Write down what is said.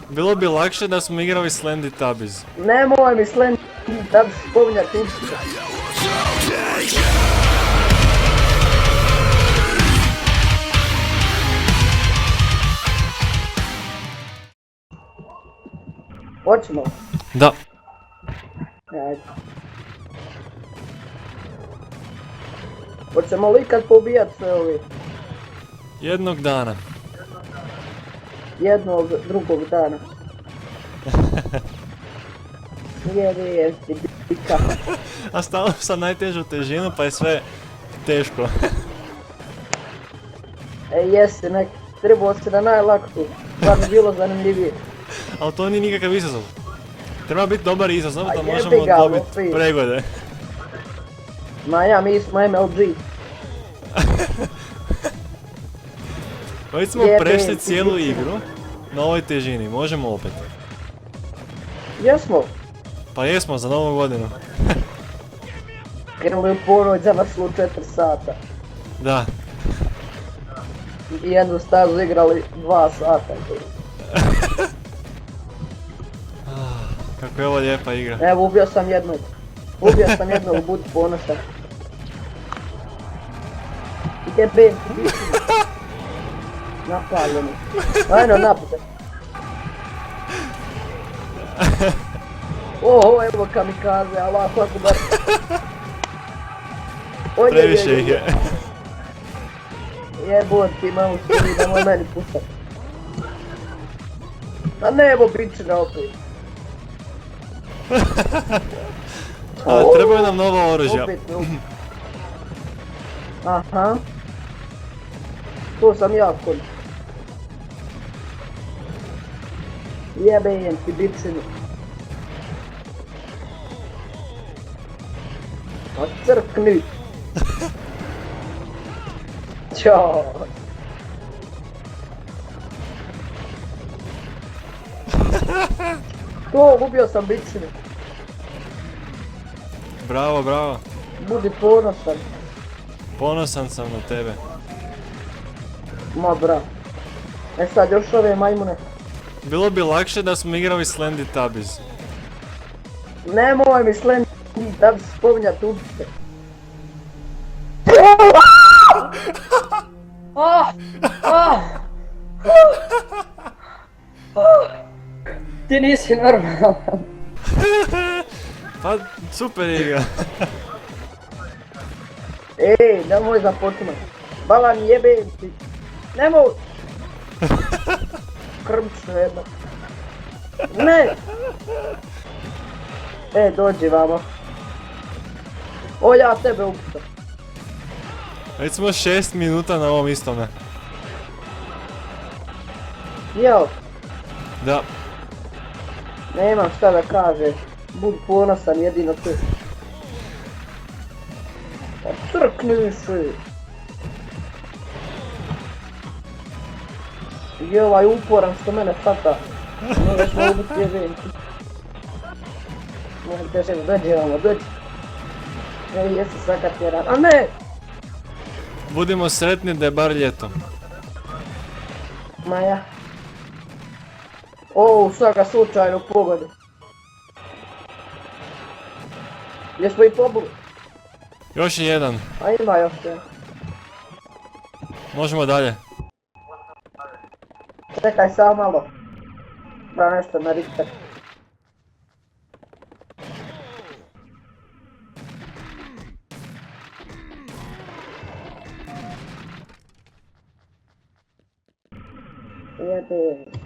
Bilo bi lakše da smo igrali Slendy Tubbies. Nemoj mi Slendy Tubbies spominjati. Hoćemo? Da. Ajde. Hoćemo li ikad pobijat sve ovi? Jednog dana. Jednog drugog dana. Nije ti bika. A stalo sam najtežu težinu pa je sve teško. Jesi nek, trebao si na najlakšu, da bi bilo zanimljivije. Ali to nije nikakav izazov. Treba biti dobar izazov da jebi možemo ga, dobiti opet. pregode. Ma mi smo MLG. Već smo Jebe prešli ti cijelu bika. igru na ovoj težini, možemo opet. Jesmo? Pa jesmo za novu godinu. Krenuli u ponoć za nas u 4 sata. Da. I jednu stazu igrali 2 sata. Kako je ovo lijepa igra. Evo ubio sam jednog. Budi ponosan. Jebem ti biću. Napaljeni. Ajno napute. Oho, evo kamikaze, Allahu akbar. Previše ih je. Jebot ti malo suri, nemoj meni pustat. A ne, evo bićina opet. A, trebaju nam nova oružja. Opet me ubio. Aha. To sam ja kod. Jebem ti bićinu. A crkni. Ćao. To, ubio sam bićinu. Bravo, bravo. Budi ponosan. Ponosan sam na tebe. Ma bra. E sad još ove majmune. Bilo bi lakše da smo igrali Slendy Tubbies. Nemoj mi Slendy Tubbies spominjat ubice. Ti nisi normalan. Pa, super igra. Ej, nemoj započinat. Balan jebem ti. Nemoj. Krmčno jedno. Ne. Dođi vamo. O, ja tebe uputam. Već smo 6 minuta na ovom istome. Jel, Da. nemam šta da kažem. Budi ponosan jedino ti. Crkni se. I ovaj uporan što mene fata. Možeš me ubiti jebem ti. Možete se dođi vamo, dođi. Jesi sakat jedan, a ne! Budimo sretni da je bar ljeto. Maja. O, svaka slučajno pogodi. Jesmo i pobuli? Još je jedan. A ima još jedan. Možemo dalje. Čekaj samo malo. Da nešto na Richter. Jebe.